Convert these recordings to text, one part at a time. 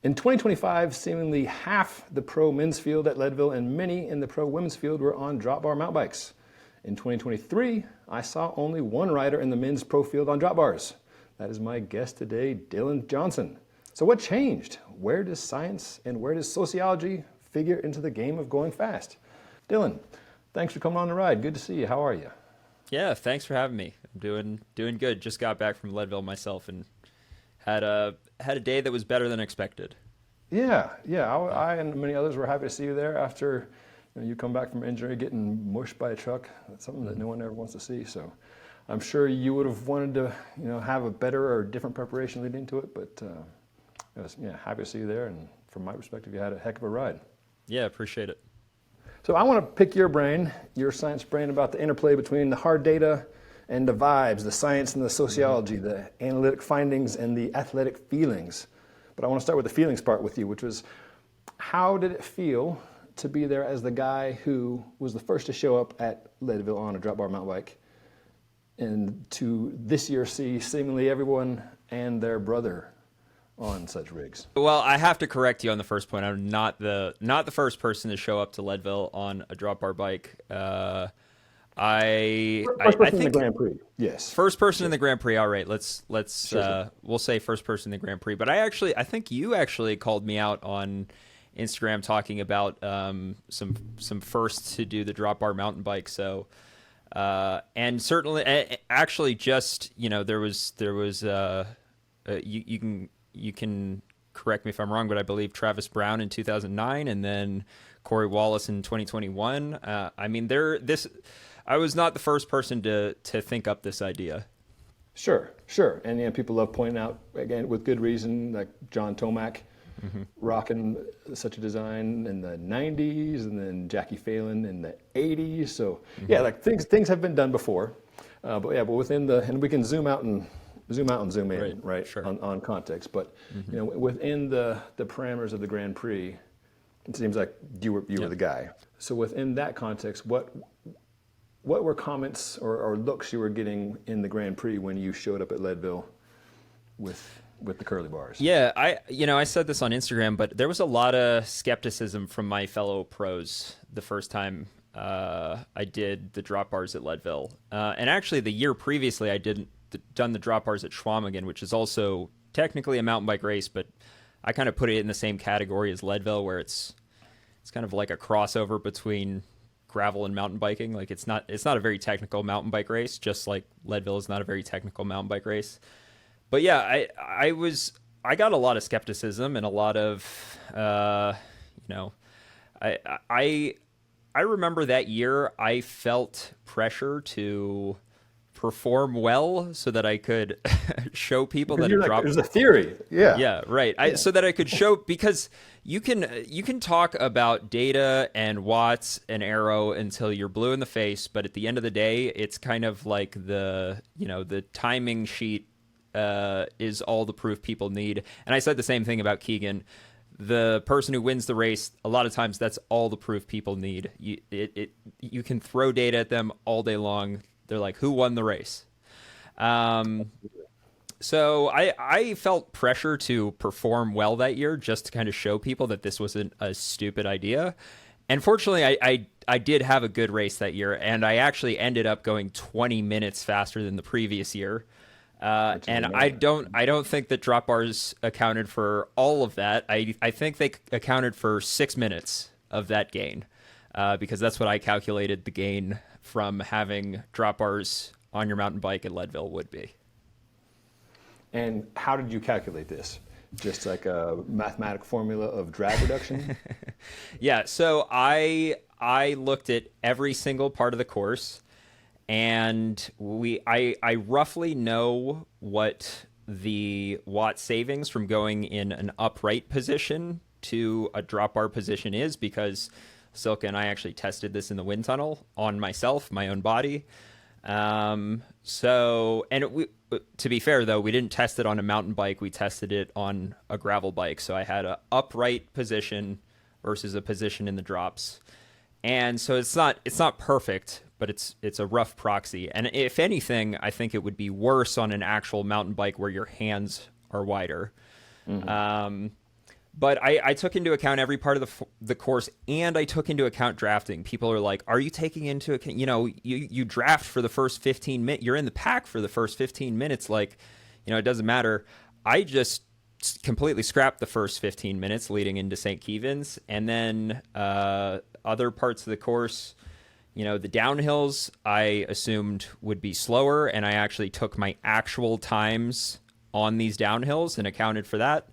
In 2025, seemingly half the pro men's field at Leadville and many in the pro women's field were on drop bar mountain bikes. In 2023, I saw only one rider in the men's pro field on drop bars. That is my guest today, Dylan Johnson. So what changed? Where does science and where does sociology figure into the game of going fast? Dylan, thanks for coming on the ride. Good to see you. How are you? Yeah, thanks for having me. I'm doing good. Just got back from Leadville myself and had a day that was better than expected. Yeah. I and many others were happy to see you there after you come back from injury, getting mushed by a truck. That's something that no one ever wants to see. So I'm sure you would have wanted to have a better or different preparation leading into it, but I was happy to see you there. And from my perspective, you had a heck of a ride. Yeah, appreciate it. So I want to pick your brain, your science brain, about the interplay between the hard data and the vibes, the science and the sociology, the analytic findings and the athletic feelings. But I want to start with the feelings part with you, which was, how did it feel to be there as the guy who was the first to show up at Leadville on a drop bar mountain bike, and to this year see seemingly everyone and their brother on such rigs? Well, I have to correct you on the first point. I'm not the first person to show up to Leadville on a drop bar bike. First person in the Grand Prix. Yes. First person in the Grand Prix. All right, let's sure. We'll say first person in the Grand Prix. But I think you actually called me out on Instagram talking about some firsts to do the drop bar mountain bike. So and certainly actually just there was you can correct me if I'm wrong, but I believe Travis Brown in 2009 and then Corey Wallace in 2021. I was not the first person to think up this idea. Sure. And people love pointing out, again, with good reason, like John Tomac rocking such a design in the 90s, and then Jackie Phelan in the 80s. So things have been done before, but within and we can zoom out and zoom in, right? Sure. on context. But within the parameters of the Grand Prix, it seems like you were the guy. So within that context, what were comments or looks you were getting in the Grand Prix when you showed up at Leadville with the curly bars? Yeah, I said this on Instagram, but there was a lot of skepticism from my fellow pros the first time I did the drop bars at Leadville. And actually the year previously I done the drop bars at Schwamigan, which is also technically a mountain bike race, but I kind of put it in the same category as Leadville, where it's kind of like a crossover between gravel and mountain biking. Like it's not a very technical mountain bike race, just like Leadville is not a very technical mountain bike race. But yeah, I got a lot of skepticism and a lot of I remember that year I felt pressure to perform well so that I could show people that it was a theory. Yeah, right. So that I could show, because you can talk about data and watts and aero until you're blue in the face, but at the end of the day, it's kind of like the timing sheet is all the proof people need. And I said the same thing about Keegan. The person who wins the race, a lot of times that's all the proof people need. You can throw data at them all day long. They're like, who won the race? So I felt pressure to perform well that year, just to kind of show people that this wasn't a stupid idea. And fortunately, I did have a good race that year, and I actually ended up going 20 minutes faster than the previous year. And I don't think that drop bars accounted for all of that. I think they accounted for 6 minutes of that gain, because that's what I calculated the gain from having drop bars on your mountain bike at Leadville would be. And how did you calculate this? Just like a mathematical formula of drag reduction? Yeah, so I looked at every single part of the course, and I roughly know what the watt savings from going in an upright position to a drop bar position is, because Silca and I actually tested this in the wind tunnel on myself, my own body. To be fair though, we didn't test it on a mountain bike. We tested it on a gravel bike. So I had an upright position versus a position in the drops. And so it's not perfect, but it's a rough proxy. And if anything, I think it would be worse on an actual mountain bike where your hands are wider. Mm-hmm. But I took into account every part of the course, and I took into account drafting. People are like, "Are you taking into account? You draft for the first 15 minutes. You're in the pack for the first 15 minutes. Like, it doesn't matter." I just completely scrapped the first 15 minutes leading into St. Kevin's, and then other parts of the course. The downhills I assumed would be slower, and I actually took my actual times on these downhills and accounted for that.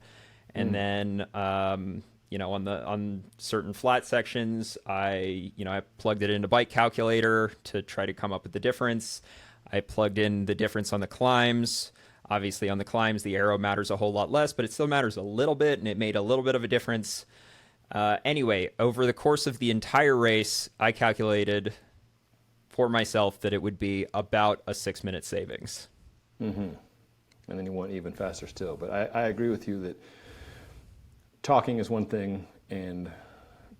And then, on certain flat sections, I plugged it into Bike Calculator to try to come up with the difference. I plugged in the difference on the climbs. Obviously, on the climbs, the aero matters a whole lot less, but it still matters a little bit, and it made a little bit of a difference. Anyway, over the course of the entire race, I calculated for myself that it would be about a 6-minute savings. Mm-hmm. And then you want even faster still. But I agree with you that talking is one thing, and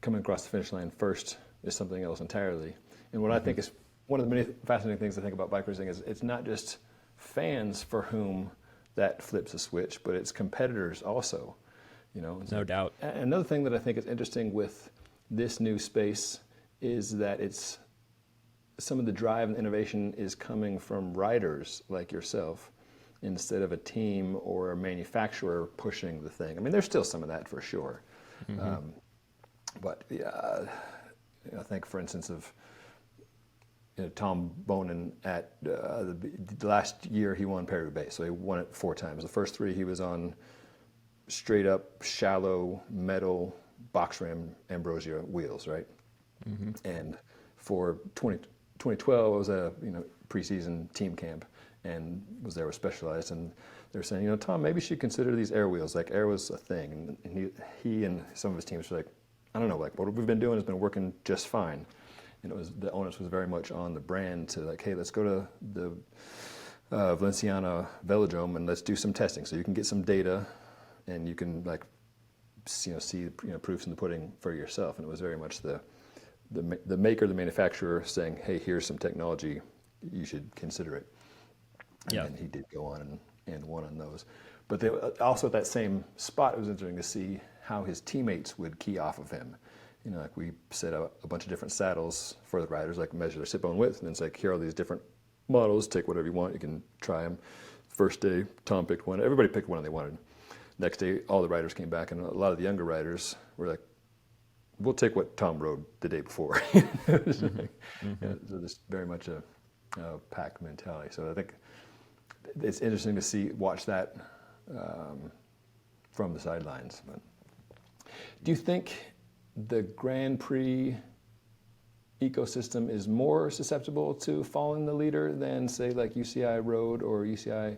coming across the finish line first is something else entirely. And what I think is one of the many fascinating things I think about bike racing is it's not just fans for whom that flips a switch, but it's competitors also. No doubt. Another thing that I think is interesting with this new space is that it's some of the drive and innovation is coming from riders like yourself instead of a team or a manufacturer pushing the thing. I mean, there's still some of that for sure. But yeah, I think, for instance, of Tom Bonin at the last year he won Paris-Roubaix, so he won it 4 times. The first 3 he was on straight up shallow metal box ram Ambrosia wheels, right? And for 2012, I was at a preseason team camp and was there with Specialized, and they were saying, Tom, maybe you should consider these air wheels. Like, air was a thing, and he and some of his teams were like, I don't know, like what we've been doing has been working just fine. And the onus was very much on the brand to like, hey, let's go to the Valenciana Velodrome and let's do some testing, so you can get some data, and you can see proofs in the pudding for yourself. And it was very much the maker, the manufacturer saying, hey, here's some technology, you should consider it. And he did go on and won on those. But they, also at that same spot, it was interesting to see how his teammates would key off of him. Like we set up a bunch of different saddles for the riders, like measure their sit bone width, and then it's like, here are these different models, take whatever you want, you can try them. First day, Tom picked one, everybody picked one they wanted. Next day, all the riders came back, and a lot of the younger riders were like, we'll take what Tom rode the day before. So this very much a pack mentality. So I think it's interesting to watch that from the sidelines. But do you think the Grand Prix ecosystem is more susceptible to following the leader than, say, like UCI Road or UCI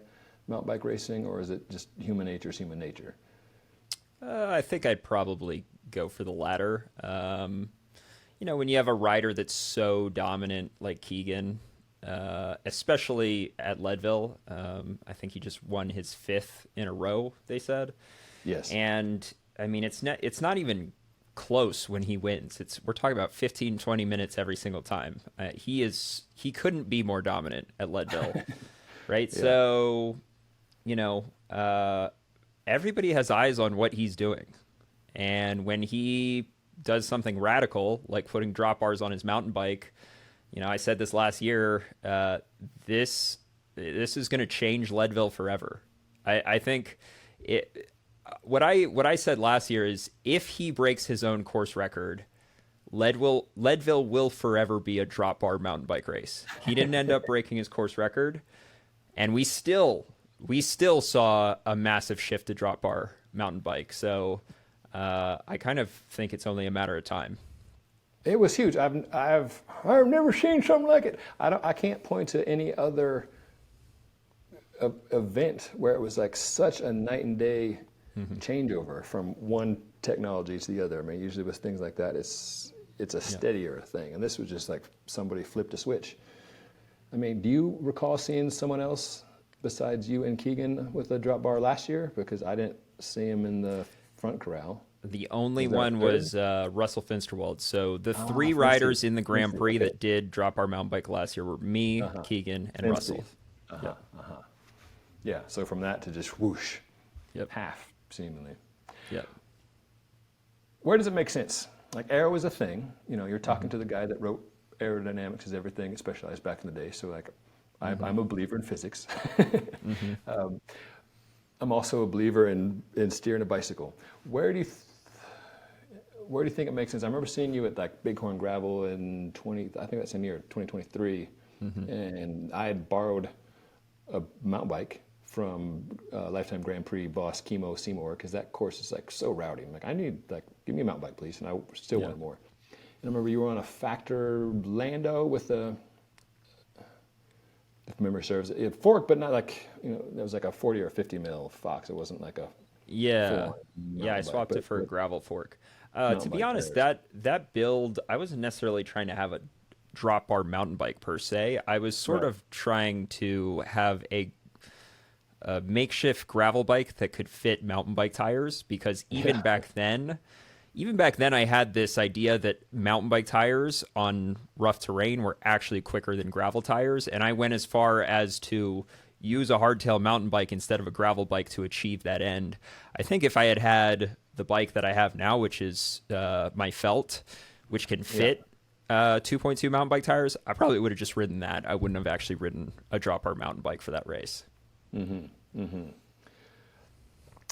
mountain bike racing, or is it just human nature is human nature? I think I'd probably go for the latter. When you have a rider that's so dominant like Keegan, especially at Leadville, I think he just won his 5th in a row, they said. Yes. And I mean, it's not even close when he wins. We're talking about 15, 20 minutes every single time. He couldn't be more dominant at Leadville, right? Yeah. So, everybody has eyes on what he's doing. And when he does something radical, like putting drop bars on his mountain bike, I said this last year, this is going to change Leadville forever. I think what I said last year is, if he breaks his own course record, Leadville will forever be a drop bar mountain bike race. He didn't end up breaking his course record, and we still saw a massive shift to drop bar mountain bike. So I kind of think it's only a matter of time. It was huge. I've never seen something like it. I can't point to any other event where it was like such a night and day changeover from one technology to the other. I mean, usually with things like that, it's a steadier thing, and this was just like somebody flipped a switch. I mean, do you recall seeing someone else besides you and Keegan with a drop bar last year? Because I didn't see him in the front corral. The only one was Russell Finsterwald. So the 3 riders in the Grand Prix that did drop bar mountain bike last year were me, Keegan, and Russell. Yeah, so from that to just whoosh, half, seemingly. Yep. where does it make sense? Like aero is a thing. You know, you're talking to the guy that wrote aerodynamics is everything. It specialized back in the day. So like, I'm a believer in physics. I'm also a believer in steering a bicycle. Where do you think it makes sense? I remember seeing you at like Bighorn Gravel in I think that same year, 2023, and I had borrowed a mountain bike from Lifetime Grand Prix boss Kimo Seymour, because that course is like so rowdy. I'm like, I need, like, give me a mountain bike, please. And I still wanted more. And I remember you were on a Factor Lando with a, if memory serves, it forked, but not like, you know, it was like a 40 or 50 mil Fox. It wasn't like a Yeah. full-on I mountain swapped bike, it for a but gravel fork. To mountain be bike honest, tires. that build, I wasn't necessarily trying to have a drop bar mountain bike per se. I was sort Right. of trying to have a makeshift gravel bike that could fit mountain bike tires, because even back then I had this idea that mountain bike tires on rough terrain were actually quicker than gravel tires, and I went as far as to use a hardtail mountain bike instead of a gravel bike to achieve that end. I think if I had had the bike that I have now, which is my Felt, which can Yeah. fit 2.2 mountain bike tires, I probably would have just ridden that. I wouldn't have actually ridden a drop bar mountain bike for that race.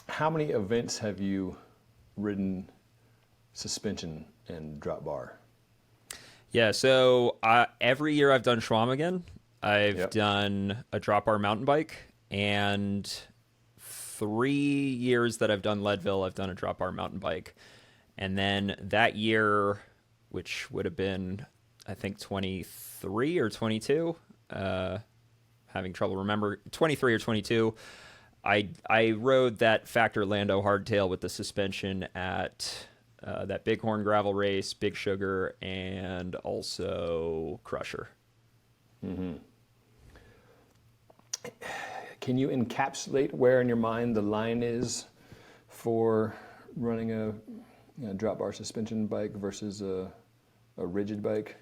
How many events have you ridden suspension and drop bar? Yeah, so every year I've done Schwamigan, I've Yep. done a drop bar mountain bike, and 3 years that I've done Leadville, I've done a drop bar mountain bike. And then that year, which would have been, I think, 23 or 22, having trouble remember, 23 or 22, I rode that Factor Lando hardtail with the suspension at that Bighorn gravel race, Big Sugar, and also Crusher. Can you encapsulate where in your mind the line is for running a drop bar suspension bike versus a rigid bike?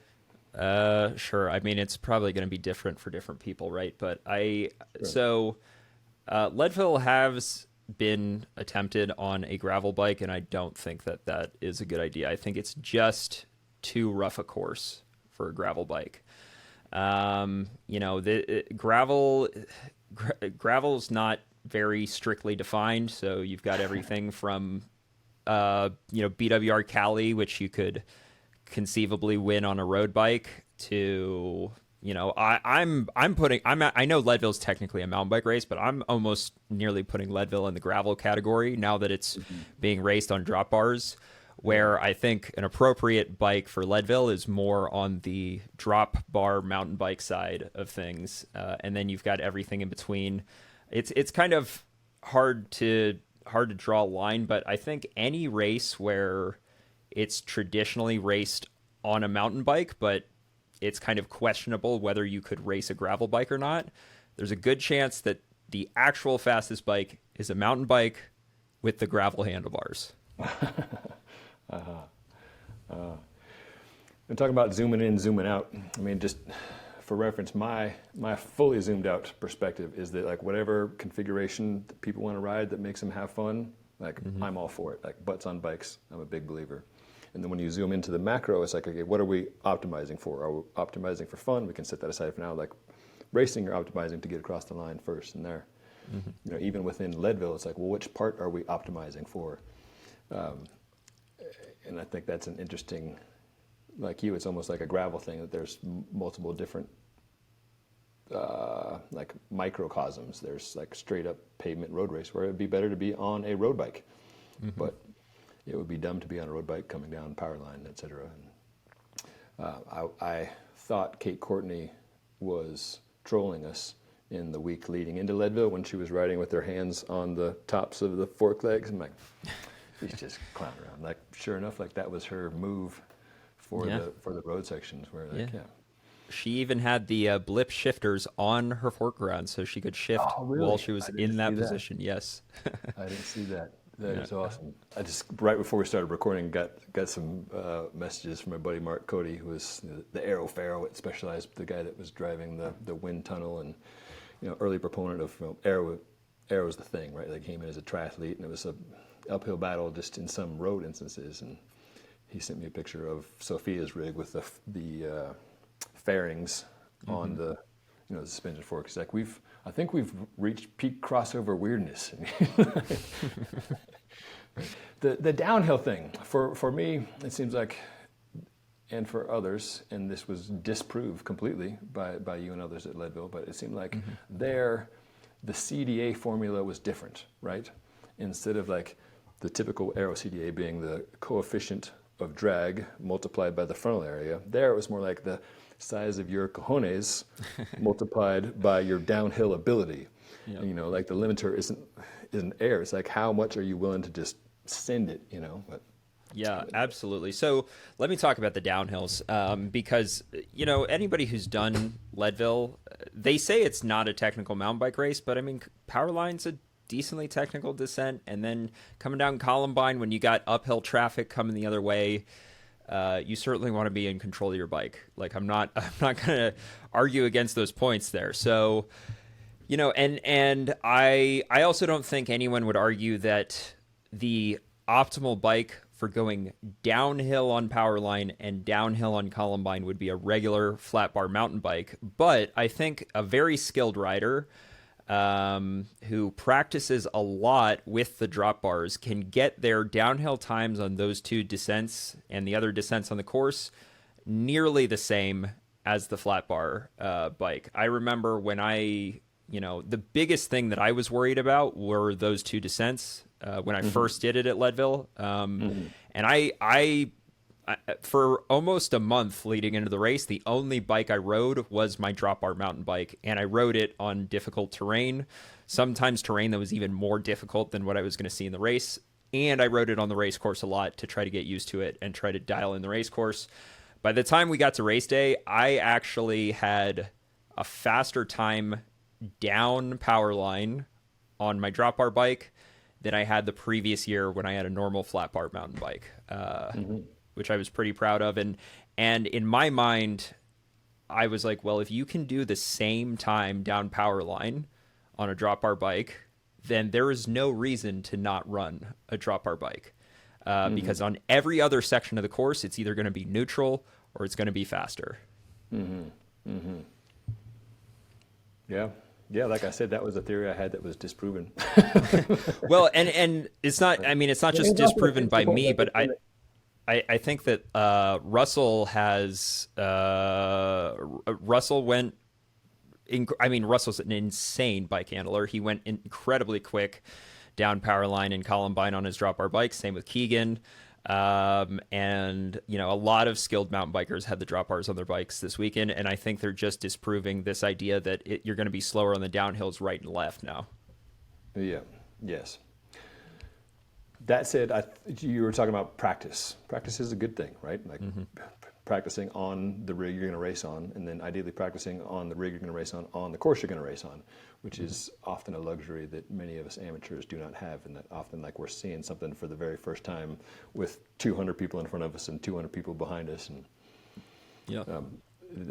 Sure. I mean, it's probably going to be different for different people, right? But Sure. Leadville has been attempted on a gravel bike, and I don't think that that is a good idea. I think it's just too rough a course for a gravel bike. You know, gravel's not very strictly defined, so you've got everything from BWR Cali, which you could conceivably win on a road bike, to I know Leadville's technically a mountain bike race, but I'm almost nearly putting Leadville in the gravel category now that it's being raced on drop bars, where I think an appropriate bike for Leadville is more on the drop bar mountain bike side of things, and then you've got everything in between. It's kind of hard to draw a line, but I think any race where it's traditionally raced on a mountain bike, but it's kind of questionable whether you could race a gravel bike or not, there's a good chance that the actual fastest bike is a mountain bike with the gravel handlebars. We're talking about zooming in, zooming out. I mean, just for reference, my fully zoomed out perspective is that, like, whatever configuration that people want to ride that makes them have fun, like, I'm all for it. Like, butts on bikes, I'm a big believer. And then when you zoom into the macro, it's like, okay, what are we optimizing for? Are we optimizing for fun? We can set that aside for now. Like racing, you're optimizing to get across the line first and there. You know, even within Leadville, it's like, well, which part are we optimizing for? And I think that's an interesting, like you, it's almost like a gravel thing, that there's multiple different like microcosms. There's like straight up pavement road race where it'd be better to be on a road bike, but it would be dumb to be on a road bike coming down power line, et cetera. And, I thought Kate Courtney was trolling us in the week leading into Leadville when she was riding with her hands on the tops of the fork legs. I'm like, she's just clowning around. Like, sure enough, like that was her move for the road sections where, like, She even had the blip shifters on her fork ground so she could shift Oh, really? while she was I didn't in that see that. position. Yes. I didn't see that. That is awesome. I just, right before we started recording, got some messages from my buddy Mark Cody, who was the Aero Pharaoh at Specialized, the guy that was driving the wind tunnel, and early proponent of Aero. Aero's the thing, right? They came in as a triathlete, and it was uphill battle just in some road instances. And he sent me a picture of Sophia's rig with the fairings on the the suspension fork. He's like, I think we've reached peak crossover weirdness. The downhill thing for me, it seems like, and for others, and this was disproved completely by you and others at Leadville, but it seemed like there, the CDA formula was different, right? Instead of like the typical aero CDA being the coefficient of drag multiplied by the frontal area, there it was more like the size of your cojones multiplied by your downhill ability. Yep. And, like the limiter isn't air. It's like how much are you willing to just send it, But yeah, absolutely. So let me talk about the downhills because, anybody who's done Leadville, they say it's not a technical mountain bike race, but I mean, Powerline's a decently technical descent. And then coming down Columbine, when you got uphill traffic coming the other way, you certainly want to be in control of your bike. Like I'm not going to argue against those points there. So, and I also don't think anyone would argue that the optimal bike for going downhill on Powerline and downhill on Columbine would be a regular flat bar mountain bike. But I think a very skilled rider who practices a lot with the drop bars can get their downhill times on those two descents and the other descents on the course nearly the same as the flat bar bike. I remember when the biggest thing that I was worried about were those two descents when I first did it at Leadville. And I for almost a month leading into the race, the only bike I rode was my drop bar mountain bike, and I rode it on difficult terrain, sometimes terrain that was even more difficult than what I was going to see in the race. And I rode it on the race course a lot to try to get used to it and try to dial in the race course. By the time we got to race day, I actually had a faster time down Powerline on my drop bar bike than I had the previous year when I had a normal flat bar mountain bike. Which I was pretty proud of. And in my mind, I was like, well, if you can do the same time down Powerline on a drop bar bike, then there is no reason to not run a drop bar bike. Because on every other section of the course, it's either going to be neutral or it's going to be faster. Yeah. Yeah, like I said, that was a theory I had that was disproven. Well, and it's not, I mean, it's not just disproven by me, but I think that Russell went, Russell's an insane bike handler. He went incredibly quick down Powerline and Columbine on his drop bar bike. Same with Keegan. And, a lot of skilled mountain bikers had the drop bars on their bikes this weekend. And I think they're just disproving this idea that you're going to be slower on the downhills right and left now. Yeah. Yes. That said, you were talking about practice. Practice is a good thing, right? Like practicing on the rig you're going to race on, and then ideally practicing on the rig you're going to race on the course you're going to race on, which is often a luxury that many of us amateurs do not have, and that often like we're seeing something for the very first time with 200 people in front of us and 200 people behind us. And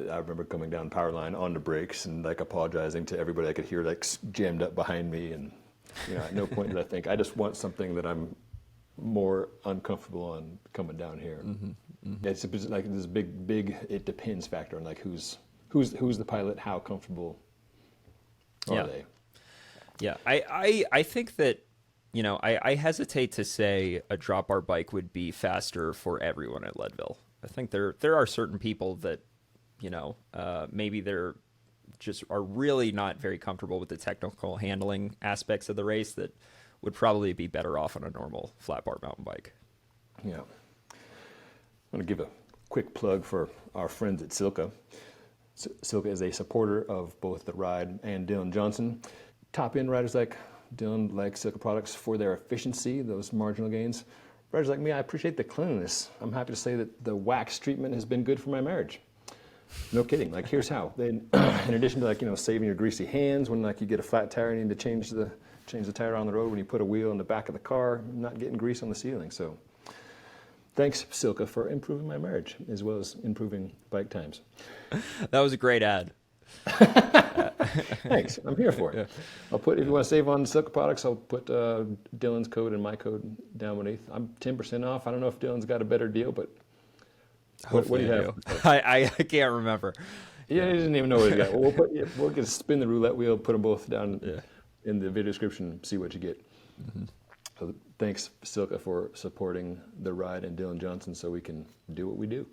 I remember coming down Powerline on the brakes and like apologizing to everybody I could hear like jammed up behind me, and at no point did I think I just want something that I'm more uncomfortable on coming down here. It's like this big it depends factor on like who's the pilot, how comfortable are they? Yeah, I think that I hesitate to say a drop bar bike would be faster for everyone at Leadville. I think there are certain people that maybe they're just are really not very comfortable with the technical handling aspects of the race that would probably be better off on a normal flat bar mountain bike. Yeah. I'm going to give a quick plug for our friends at Silca. Silca is a supporter of both the ride and Dylan Johnson. Top end riders like Dylan like Silca products for their efficiency, those marginal gains. Riders like me, I appreciate the cleanliness. I'm happy to say that the wax treatment has been good for my marriage. No kidding. Like, here's how. Then, in addition to saving your greasy hands when you get a flat tire and you need to change the tire on the road, when you put a wheel in the back of the car, not getting grease on the ceiling. So, thanks Silca for improving my marriage as well as improving bike times. That was a great ad. Thanks. I'm here for it. Yeah. I'll put, if you want to save on Silca products, I'll put Dylan's code and my code down beneath. I'm 10% off. I don't know if Dylan's got a better deal, but what do you have? I can't remember. Yeah, he doesn't even know what he got. Well, we'll get spin the roulette wheel, put them both down in the video description, see what you get. Mm-hmm. So thanks, Silca, for supporting the ride and Dylan Johnson so we can do what we do.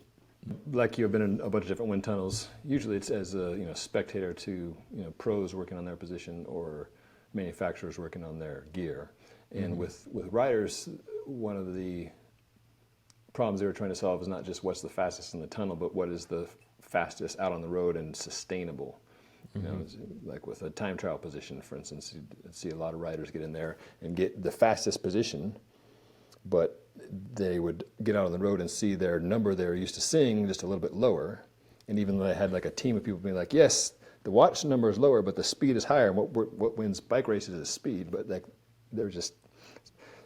Like you have been in a bunch of different wind tunnels. Usually it's as a spectator to pros working on their position or manufacturers working on their gear. And with riders, one of the problems they were trying to solve is not just what's the fastest in the tunnel, but what is the fastest out on the road and sustainable. Like with a time trial position, for instance, you'd see a lot of riders get in there and get the fastest position, but they would get out on the road and see their number they're used to seeing just a little bit lower. And even though they had like a team of people being like, yes, the watch number is lower, but the speed is higher. And what wins bike races is speed. But like, there's just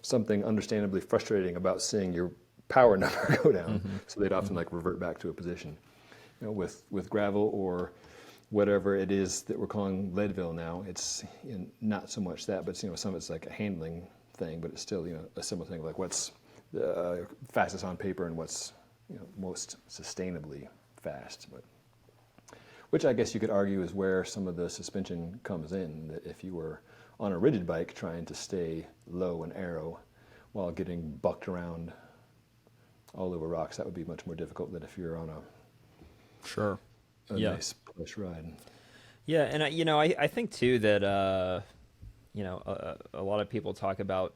something understandably frustrating about seeing your power number go down. So they'd often like revert back to a position. With gravel or whatever it is that we're calling Leadville now, it's not so much that, but some of it's like a handling thing, but it's still a similar thing, like what's the fastest on paper and what's most sustainably fast. But which I guess you could argue is where some of the suspension comes in, that if you were on a rigid bike trying to stay low and aero while getting bucked around all over rocks, that would be much more difficult than if you're on a nice plush ride. Yeah, and I think too that a lot of people talk about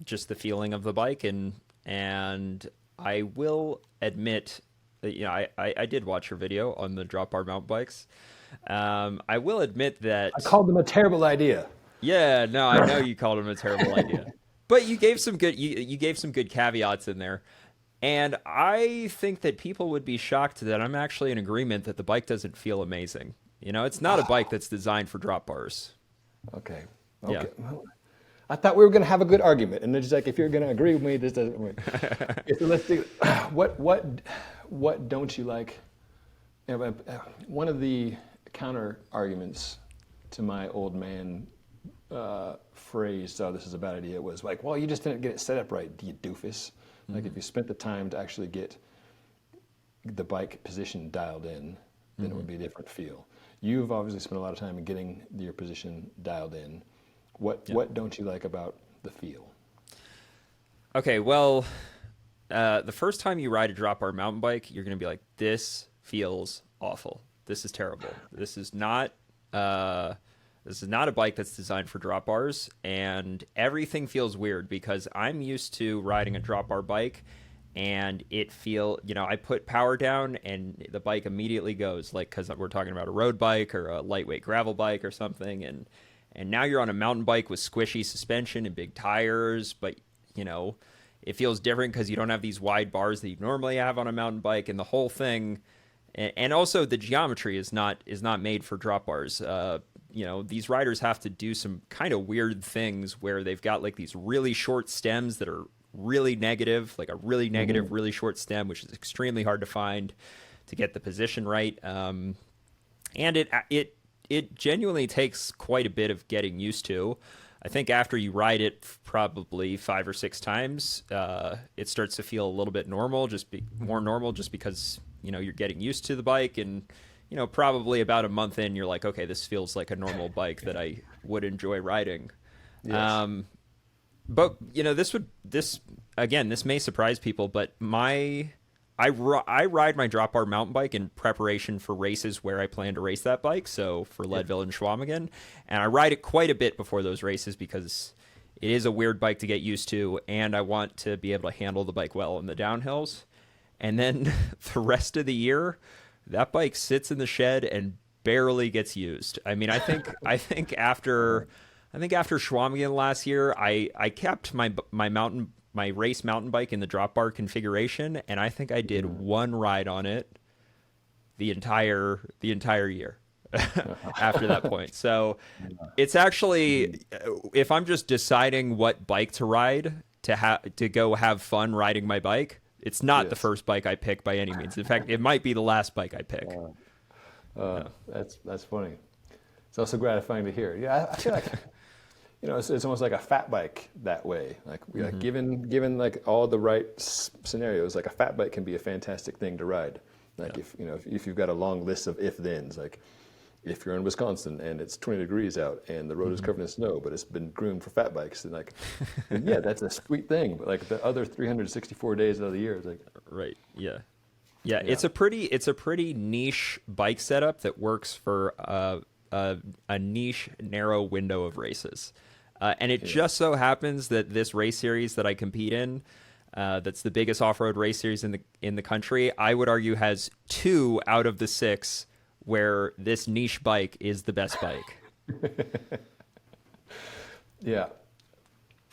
just the feeling of the bike, and I will admit that I did watch your video on the drop bar mountain bikes. I will admit that I called them a terrible idea. Yeah, no, I know you called them a terrible idea, but you gave some good you gave some good caveats in there. And I think that people would be shocked that I'm actually in agreement that the bike doesn't feel amazing. It's not a bike that's designed for drop bars. Okay. Yeah. Well, I thought we were going to have a good argument, and it's like, if you're going to agree with me, this doesn't work. So let's do. What don't you like? One of the counter arguments to my old man phrase, "Oh, this is a bad idea," was like, "Well, you just didn't get it set up right, you doofus." Like if you spent the time to actually get the bike position dialed in, then it would be a different feel. You've obviously spent a lot of time in getting your position dialed in. What don't you like about the feel? Okay, well, the first time you ride a drop bar mountain bike, you're going to be like, this feels awful. This is terrible. This is not a bike that's designed for drop bars, and everything feels weird because I'm used to riding a drop bar bike, and I put power down and the bike immediately goes, like, because we're talking about a road bike or a lightweight gravel bike or something, and now you're on a mountain bike with squishy suspension and big tires, but it feels different because you don't have these wide bars that you normally have on a mountain bike, and the whole thing, and also the geometry is not made for drop bars. These riders have to do some kind of weird things where they've got like these really short stems that are really negative, like a really negative, really short stem, which is extremely hard to find to get the position right. And it genuinely takes quite a bit of getting used to. I think after you ride it probably 5 or 6 times, it starts to feel a little bit normal, more normal, just because you're getting used to the bike, and probably about a month in, you're like, okay, this feels like a normal bike that I would enjoy riding. Yes. But this may surprise people, but I ride my drop bar mountain bike in preparation for races where I plan to race that bike. So for Leadville and Schwamigan, and I ride it quite a bit before those races because it is a weird bike to get used to, and I want to be able to handle the bike well in the downhills. And then the rest of the year, that bike sits in the shed and barely gets used. I mean, I think after Schwamigan last year, I kept my race mountain bike in the drop bar configuration, and I think I did one ride on it the entire year after that point. So it's actually, if I'm just deciding what bike to ride to go have fun riding my bike, it's not the first bike I pick by any means. In fact, it might be the last bike I pick. That's funny. It's also gratifying to hear. Yeah, I feel like it's almost like a fat bike that way. Like, like given like all the right scenarios, like a fat bike can be a fantastic thing to ride. Like if you've got a long list of if-thens, like if you're in Wisconsin and it's 20 degrees out and the road is covered in snow, but it's been groomed for fat bikes, and like, yeah, that's a sweet thing. But like the other 364 days of the year, it's like, Right. Yeah. Yeah. It's a pretty niche bike setup that works for a niche, narrow window of races. And it just so happens that this race series that I compete in, that's the biggest off-road race series in the country, I would argue has 2 out of the 6 where this niche bike is the best bike. yeah.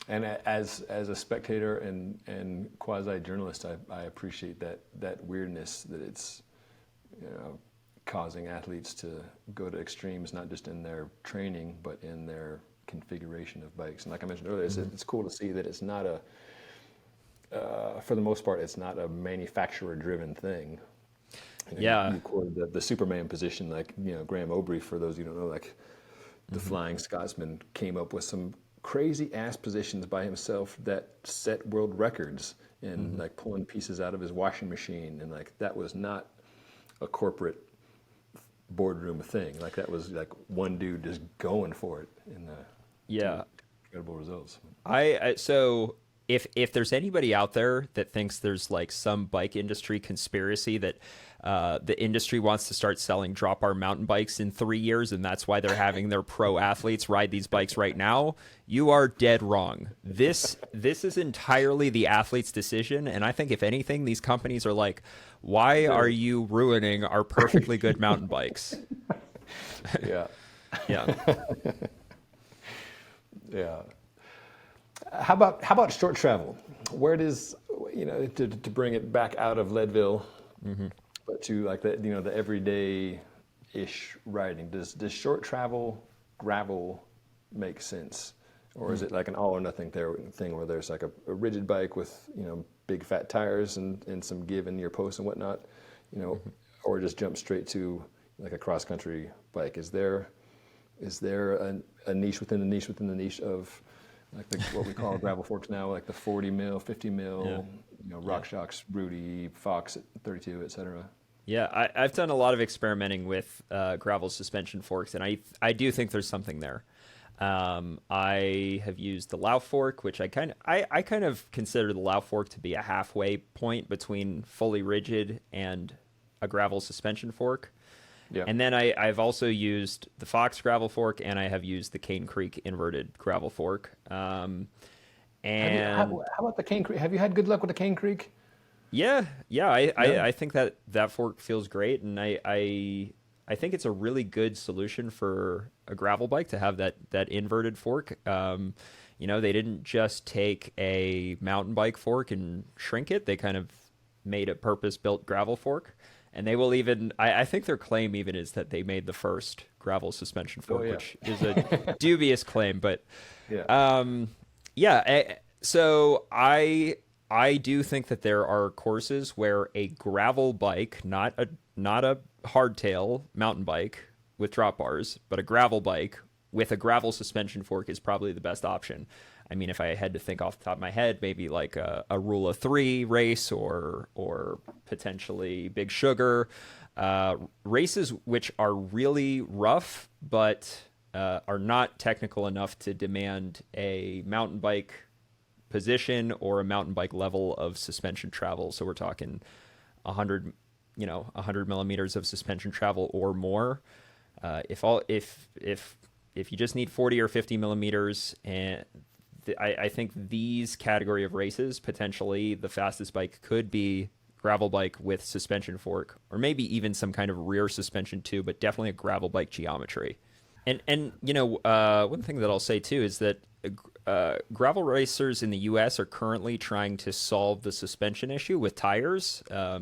And as a spectator and quasi journalist, I appreciate that weirdness that it's causing athletes to go to extremes, not just in their training but in their configuration of bikes. And like I mentioned earlier, it's cool to see that it's not for the most part, it's not a manufacturer-driven thing. You quoted the Superman position, like Graham Obrey. For those who don't know, like the Flying Scotsman came up with some crazy ass positions by himself that set world records, and like pulling pieces out of his washing machine, and like that was not a corporate boardroom thing. Like that was like one dude just going for it, and incredible results. So if there's anybody out there that thinks there's like some bike industry conspiracy that the industry wants to start selling drop bar mountain bikes in 3 years, and that's why they're having their pro athletes ride these bikes right now, you are dead wrong. This is entirely the athlete's decision, and I think if anything, these companies are like, why are you ruining our perfectly good mountain bikes? Yeah. Yeah. Yeah. How about short travel? Where does to bring it back out of Leadville, but to like the everyday-ish riding? Does short travel gravel make sense, or is it like an all or nothing thing where there's like a rigid bike with big fat tires and some give in your posts and whatnot, or just jump straight to like a cross country bike? Is there a niche within the niche within the niche of like what we call gravel forks now, like the 40 mil, 50 mil, Rock Shocks, Rudy, Fox at 32, etc. Yeah, I've done a lot of experimenting with gravel suspension forks, and I do think there's something there. I have used the Lauf fork, which I kind of consider the Lauf fork to be a halfway point between fully rigid and a gravel suspension fork. Yeah. And then I've also used the Fox gravel fork, and I have used the Cane Creek inverted gravel fork. And how about the Cane Creek? Have you had good luck with the Cane Creek? Yeah. I think that fork feels great, and I think it's a really good solution for a gravel bike to have that inverted fork. They didn't just take a mountain bike fork and shrink it. They kind of made a purpose-built gravel fork. And they will even, I think their claim even is that they made the first gravel suspension fork, which is a dubious claim. But so I do think that there are courses where a gravel bike, not a hardtail mountain bike with drop bars, but a gravel bike with a gravel suspension fork is probably the best option. I mean, if I had to think off the top of my head, maybe like a Rule of 3 race or potentially Big Sugar, races which are really rough but are not technical enough to demand a mountain bike position or a mountain bike level of suspension travel. So we're talking 100 millimeters of suspension travel or more. If you just need 40 or 50 millimeters, and I think these category of races, potentially the fastest bike could be gravel bike with suspension fork, or maybe even some kind of rear suspension too, but definitely a gravel bike geometry. And one thing that I'll say too is that gravel racers in the U.S. are currently trying to solve the suspension issue with tires. They're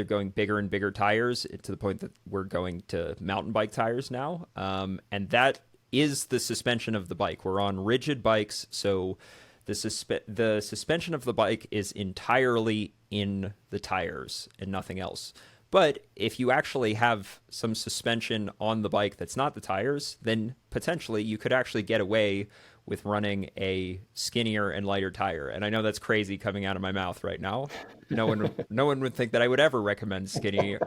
going bigger and bigger tires to the point that we're going to mountain bike tires now, and that is the suspension of the bike. We're on rigid bikes, so the suspension of the bike is entirely in the tires and nothing else. But if you actually have some suspension on the bike that's not the tires, then potentially you could actually get away with running a skinnier and lighter tire. And I know that's crazy coming out of my mouth right now. No one would think that I would ever recommend skinnier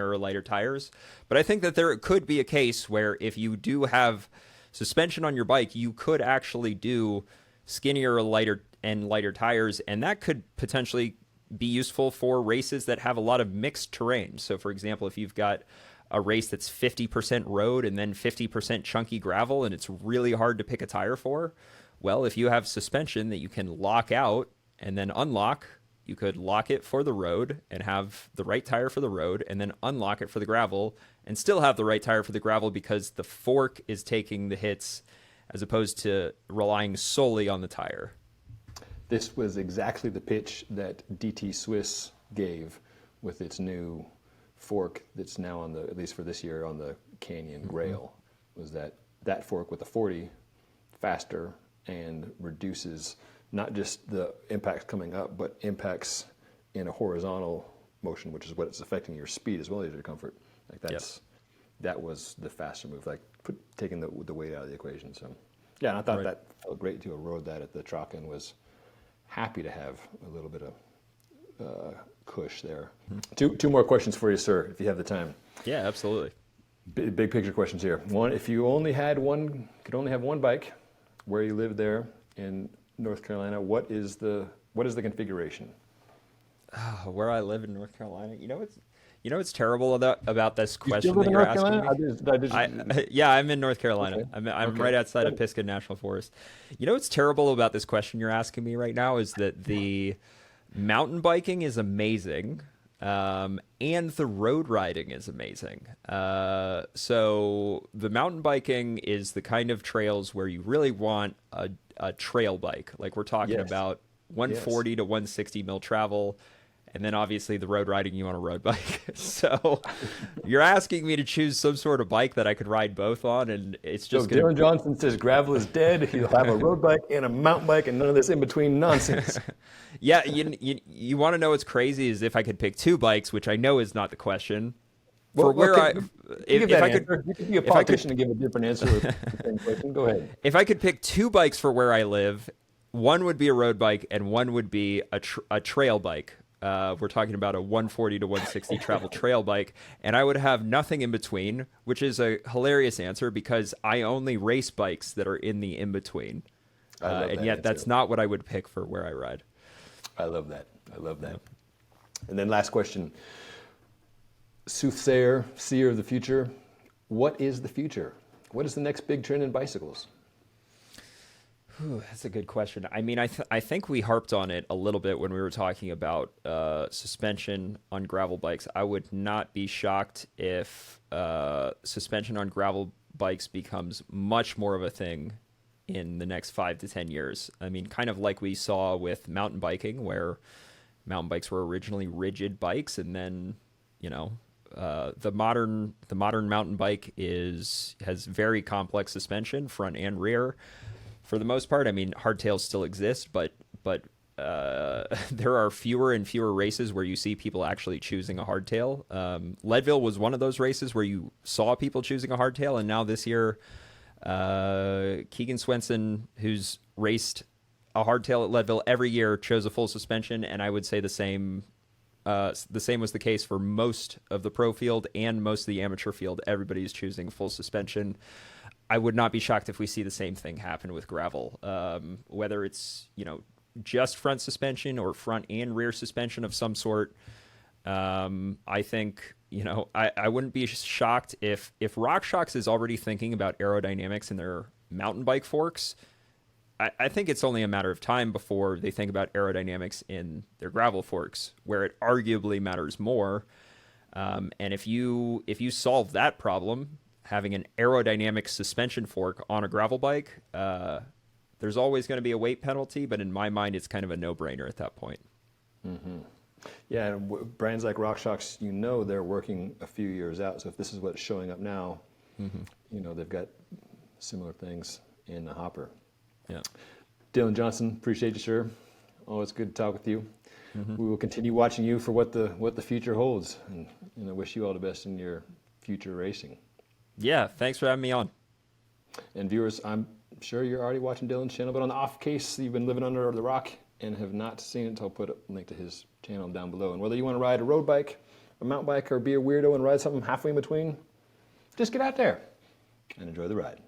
or lighter tires. But I think that there could be a case where if you do have suspension on your bike, you could actually do skinnier or lighter tires, and that could potentially be useful for races that have a lot of mixed terrain. So for example, if you've got a race that's 50% road and then 50% chunky gravel and it's really hard to pick a tire for, well, if you have suspension that you can lock out and then unlock, you could lock it for the road and have the right tire for the road, and then unlock it for the gravel and still have the right tire for the gravel because the fork is taking the hits as opposed to relying solely on the tire. This was exactly the pitch that DT Swiss gave with its new fork that's now on the, at least for this year, on the Canyon Grail, was that fork with the 40 faster and reduces not just the impacts coming up, but impacts in a horizontal motion, which is what it's affecting your speed as well as your comfort. Like that was the faster move, like taking the weight out of the equation. So yeah, and I thought that felt great to rode that at the truck and was happy to have a little bit of cush there. Two more questions for you, sir, if you have the time. Yeah, absolutely. Big picture questions here. One, if you could only have one bike, where you live there in North Carolina, what is the configuration? Where I live in North Carolina, you know what's terrible about this question live that in you're North asking Carolina? me? Yeah, I'm in North Carolina. Okay. I'm right outside of Pisgah National Forest. You know what's terrible about this question you're asking me right now is that the mountain biking is amazing, and the road riding is amazing. So the mountain biking is the kind of trails where you really want a trail bike. Like we're talking about 140 to 160 mil travel. And then obviously the road riding, you want a road bike. So you're asking me to choose some sort of bike that I could ride both on, and it's just So Dylan Johnson says gravel is dead. He'll have a road bike and a mountain bike and none of this in between nonsense. Yeah, you want to know what's crazy is if I could pick two bikes, which I know is not the question. You could be a politician and give a different answer with the same question. Go ahead. If I could pick two bikes for where I live, one would be a road bike and one would be a trail bike. We're talking about a 140 to 160 travel trail bike, and I would have nothing in between, which is a hilarious answer because I only race bikes that are in the in-between. And yet that's not what I would pick for where I ride. I love that. And then last question. Soothsayer, seer of the future, what is the future? What is the next big trend in bicycles? That's a good question. I mean, I think we harped on it a little bit when we were talking about suspension on gravel bikes. I would not be shocked if suspension on gravel bikes becomes much more of a thing in the next 5 to 10 years. I mean, kind of like we saw with mountain biking, where mountain bikes were originally rigid bikes, and then, the modern mountain bike has very complex suspension, front and rear. For the most part, I mean, hardtails still exist, but there are fewer and fewer races where you see people actually choosing a hardtail. Leadville was one of those races where you saw people choosing a hardtail, and now this year, Keegan Swenson, who's raced a hardtail at Leadville every year, chose a full suspension, and I would say the same was the case for most of the pro field and most of the amateur field. Everybody's choosing full suspension. I would not be shocked if we see the same thing happen with gravel, whether it's, just front suspension or front and rear suspension of some sort. I think, I wouldn't be shocked if RockShox is already thinking about aerodynamics in their mountain bike forks. I think it's only a matter of time before they think about aerodynamics in their gravel forks, where it arguably matters more. And if you solve that problem, having an aerodynamic suspension fork on a gravel bike, there's always going to be a weight penalty, but in my mind, it's kind of a no-brainer at that point. Mm-hmm. Yeah, and brands like RockShox, they're working a few years out. So if this is what's showing up now, they've got similar things in the hopper. Yeah. Dylan Johnson, appreciate you, sir. Always good to talk with you. we will continue watching you for what the future holds. And I wish you all the best in your future racing. Yeah, thanks for having me on. And viewers, I'm sure you're already watching Dylan's channel, but on the off case you've been living under the rock and have not seen it, I'll put a link to his channel down below. And whether you want to ride a road bike, a mountain bike, or be a weirdo and ride something halfway in between, just get out there and enjoy the ride.